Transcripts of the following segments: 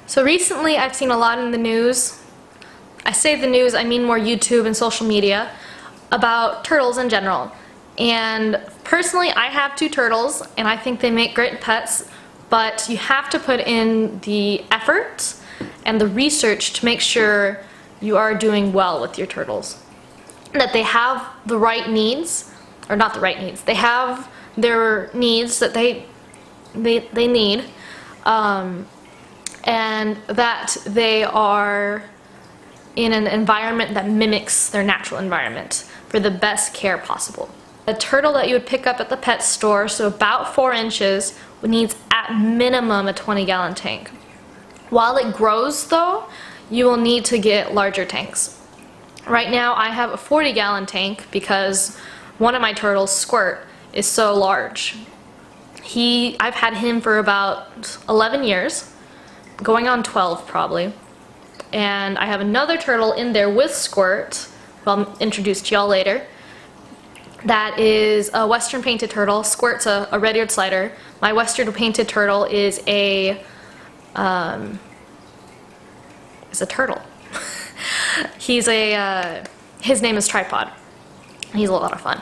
So recently I've seen a lot in the news, I say the news, I mean more YouTube and social media, about turtles in general. And personally I have 2 turtles and I think they make great pets, but you have to put in the effort and the research to make sure you are doing well with your turtles. That they have the right needs, or not the right needs, they have their needs that they need, and that they are in an environment that mimics their natural environment for the best care possible. A turtle that you would pick up at the pet store, so about 4 inches, needs at minimum a 20-gallon tank. While it grows though, you will need to get larger tanks. Right now I have a 40-gallon tank because one of my turtles, Squirt, is so large. I've had him for about 11 years, going on 12 probably. And I have another turtle in there with Squirt, who I'll introduce to y'all later. That is a Western painted turtle. Squirt's a red-eared slider. My Western painted turtle is a turtle. His name is Tripod. He's a lot of fun.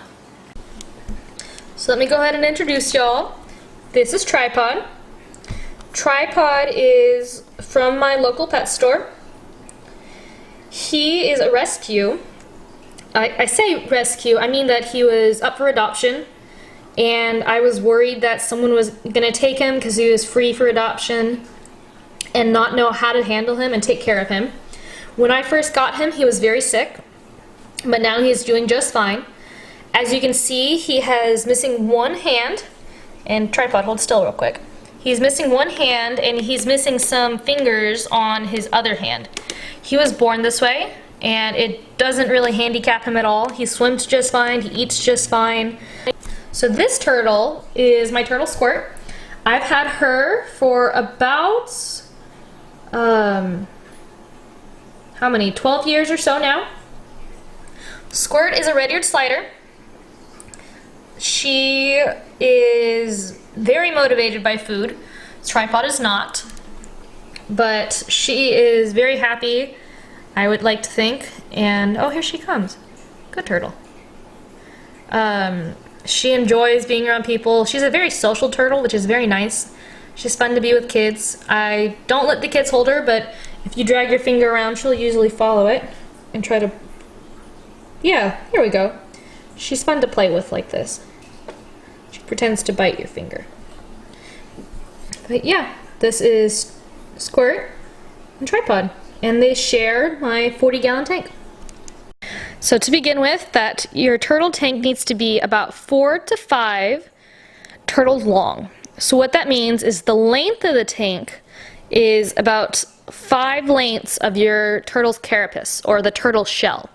So let me go ahead and introduce y'all. This is Tripod. Tripod is from my local pet store. He is a rescue. I say rescue, I mean that he was up for adoption, and I was worried that someone was gonna take him because he was free for adoption and not know how to handle him and take care of him. When I first got him, he was very sick, but now he's doing just fine. As you can see, he has missing one hand, and Tripod, hold still real quick. He's missing one hand and he's missing some fingers on his other hand. He was born this way, and it doesn't really handicap him at all. He swims just fine, he eats just fine. So this turtle is my turtle Squirt. I've had her for about, how many, 12 years or so now. Squirt is a red-eared slider. She is very motivated by food. Tripod is not. But she is very happy, I would like to think, and oh, here she comes. Good turtle. She enjoys being around people. She's a very social turtle, which is very nice. She's fun to be with kids. I don't let the kids hold her, but if you drag your finger around, she'll usually follow it and try to... Yeah, here we go. She's fun to play with like this. She pretends to bite your finger. But yeah, this is Squirt and Tripod, and they share my 40-gallon tank. So to begin with, that your turtle tank needs to be about 4 to 5 turtles long. So what that means is the length of the tank is about 5 lengths of your turtle's carapace, or the turtle shell.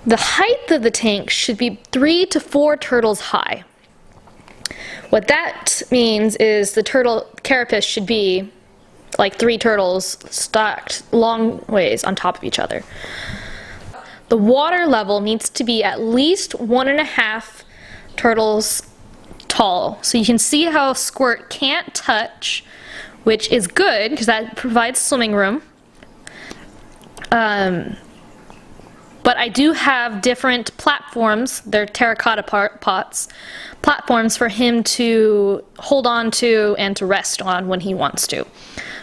The height of the tank should be 3 to 4 turtles high. What that means is the turtle carapace should be like 3 turtles stacked long ways on top of each other. The water level needs to be at least 1.5 turtles tall. So you can see how Squirt can't touch, which is good because that provides swimming room. But I do have different platforms, they're terracotta pots, platforms for him to hold on to and to rest on when he wants to.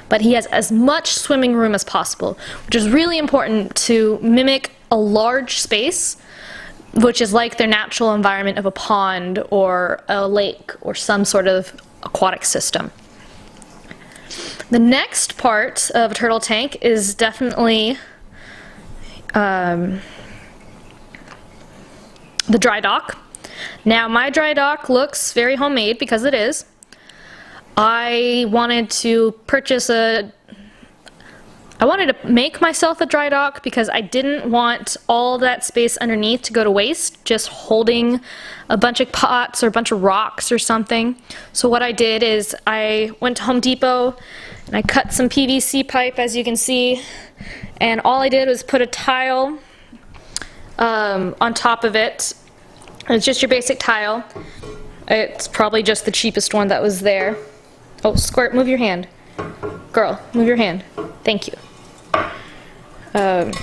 But he has as much swimming room as possible, which is really important to mimic a large space, which is like their natural environment of a pond or a lake or some sort of aquatic system. The next part of a turtle tank is definitely the dry dock. Now my dry dock looks very homemade because it is. I wanted to make myself a dry dock because I didn't want all that space underneath to go to waste, just holding a bunch of pots or a bunch of rocks or something. So what I did is I went to Home Depot and I cut some PVC pipe, as you can see, and all I did was put a tile on top of it. It's just your basic tile. It's probably just the cheapest one that was there. Oh, Squirt, move your hand. Girl, move your hand. Thank you. And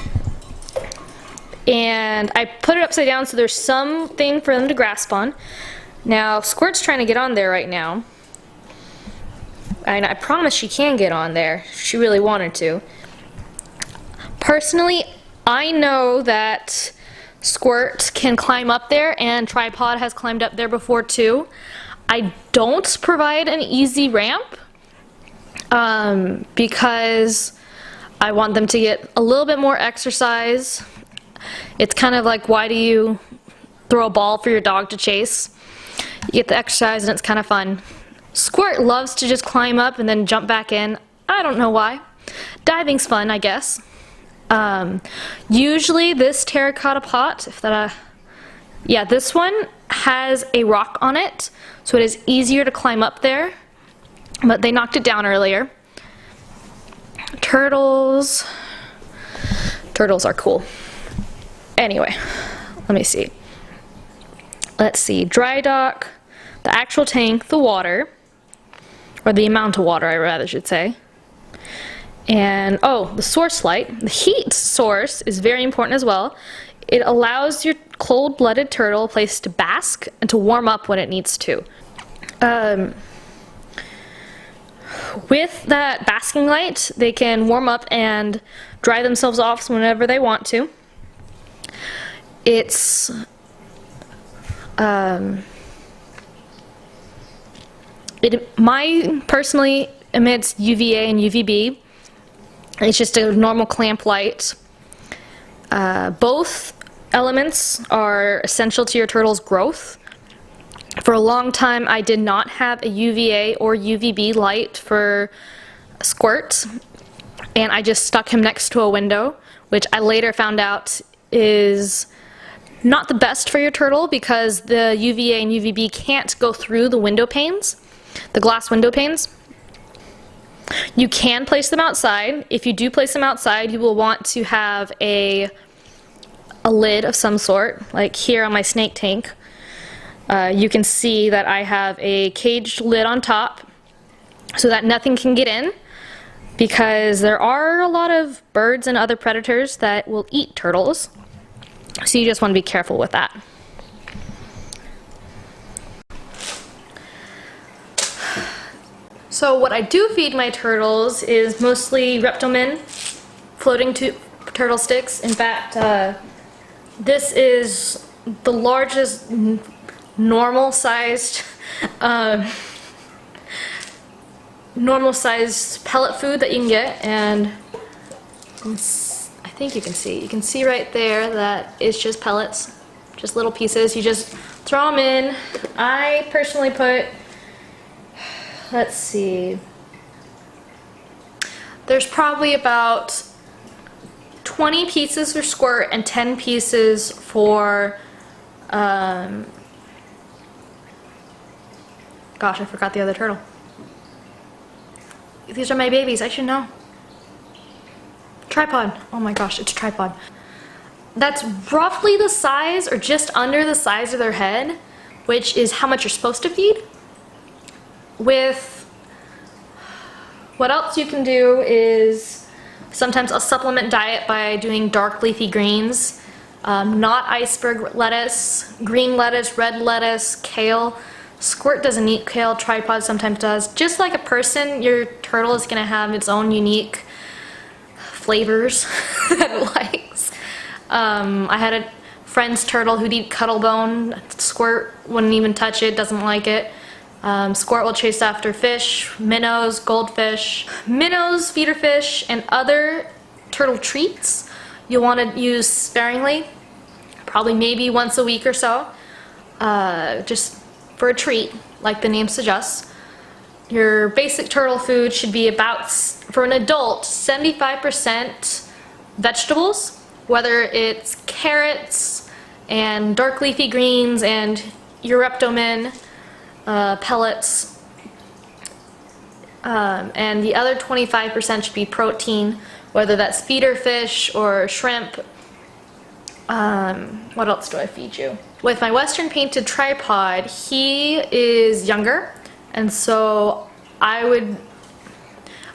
I put it upside down so there's something for them to grasp on. Now, Squirt's trying to get on there right now. And I promise she can get on there. She really wanted to. Personally, I know that Squirt can climb up there, and Tripod has climbed up there before too. I don't provide an easy ramp because I want them to get a little bit more exercise. It's kind of like, why do you throw a ball for your dog to chase? You get the exercise and it's kind of fun. Squirt loves to just climb up and then jump back in. I don't know why. Diving's fun, I guess. Usually this terracotta pot, yeah, this one has a rock on it, so it is easier to climb up there, but they knocked it down earlier. Turtles are cool. Anyway, let me see. Let's see, dry dock, the actual tank, the water, or the amount of water I rather should say. And, oh, the source light. The heat source is very important as well. It allows your cold-blooded turtle place to bask and to warm up when it needs to. With that basking light, they can warm up and dry themselves off whenever they want to. It's mine personally emits UVA and UVB. It's just a normal clamp light. Both elements are essential to your turtle's growth. For a long time, I did not have a UVA or UVB light for Squirt, and I just stuck him next to a window, which I later found out is not the best for your turtle because the UVA and UVB can't go through the window panes, the glass window panes. You can place them outside. If you do place them outside, you will want to have a lid of some sort, like here on my snake tank. You can see that I have a caged lid on top so that nothing can get in, because there are a lot of birds and other predators that will eat turtles. So you just want to be careful with that. So what I do feed my turtles is mostly Reptomin, floating turtle sticks. In fact, this is the largest normal-sized pellet food that you can get, and I think you can see right there that it's just pellets, just little pieces. You just throw them in. I personally put, let's see, there's probably about 20 pieces for Squirt and 10 pieces for gosh, I forgot the other turtle. These are my babies, I should know. Tripod. Oh my gosh, it's Tripod. That's roughly the size, or just under the size of their head, which is how much you're supposed to feed. With what else you can do is sometimes a supplement diet by doing dark leafy greens, not iceberg lettuce, green lettuce, red lettuce, kale. Squirt doesn't eat kale, Tripod sometimes does. Just like a person, your turtle is going to have its own unique flavors that it likes. I had a friend's turtle who'd eat cuttlebone. Squirt wouldn't even touch it, doesn't like it. Squirt will chase after fish, minnows, goldfish. Minnows, feeder fish, and other turtle treats you'll want to use sparingly, probably maybe once a week or so, just for a treat, like the name suggests. Your basic turtle food should be about, for an adult, 75% vegetables, whether it's carrots and dark leafy greens and Reptomin pellets, and the other 25% should be protein, whether that's feeder fish or shrimp. What else do I feed you? With my Western painted Tripod, he is younger, and so I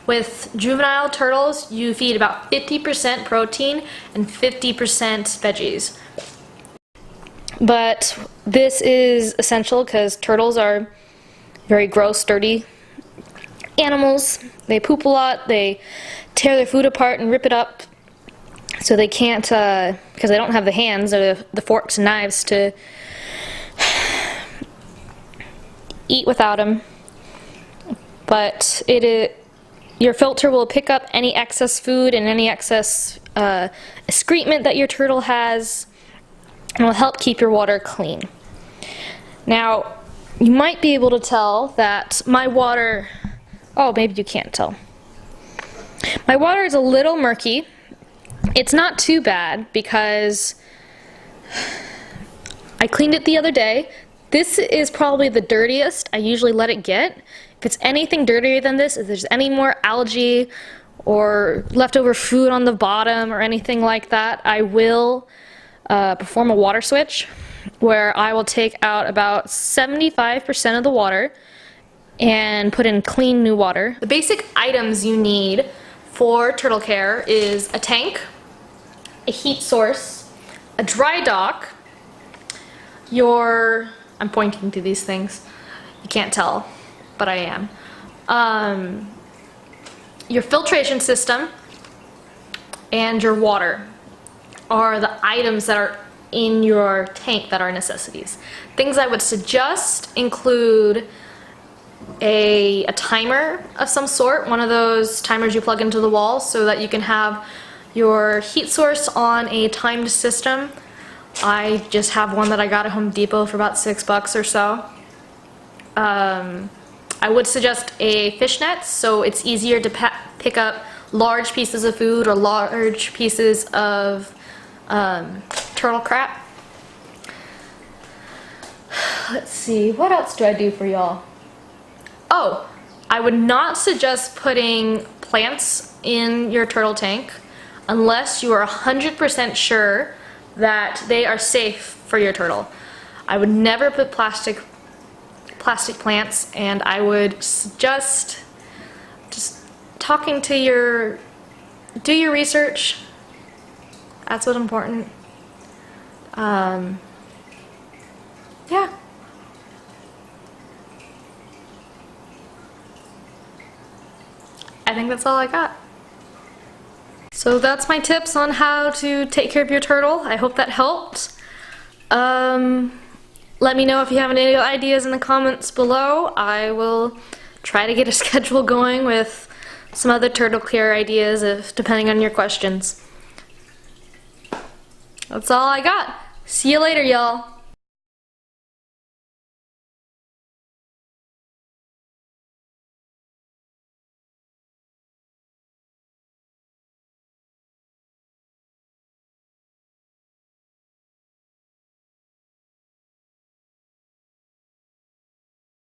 With juvenile turtles, you feed about 50% protein and 50% veggies. But this is essential because turtles are very gross, dirty animals. They poop a lot, they tear their food apart and rip it up, so they can't, because they don't have the hands or the forks and knives to eat without them. But your filter will pick up any excess food and any excess excrement that your turtle has, and will help keep your water clean. Now, you might be able to tell that my water, oh, maybe you can't tell. My water is a little murky. It's not too bad because I cleaned it the other day. This is probably the dirtiest I usually let it get. If it's anything dirtier than this, if there's any more algae or leftover food on the bottom or anything like that, I will perform a water switch where I will take out about 75% of the water and put in clean new water. The basic items you need for turtle care is a tank, a heat source, a dry dock, I'm pointing to these things, you can't tell, but I am, your filtration system, and your water are the items that are in your tank that are necessities. Things I would suggest include a timer of some sort, one of those timers you plug into the wall so that you can have your heat source on a timed system. I just have one that I got at Home Depot for about $6 or so. I would suggest a fishnet so it's easier to pick up large pieces of food or large pieces of turtle crap. Let's see, what else do I do for y'all? Oh, I would not suggest putting plants in your turtle tank unless you are 100% sure that they are safe for your turtle. I would never put plastic plants, and I would suggest just talking to do your research. That's what's important. Yeah. I think that's all I got. So that's my tips on how to take care of your turtle. I hope that helped. Let me know if you have any ideas in the comments below. I will try to get a schedule going with some other turtle care ideas depending on your questions. That's all I got. See you later, y'all.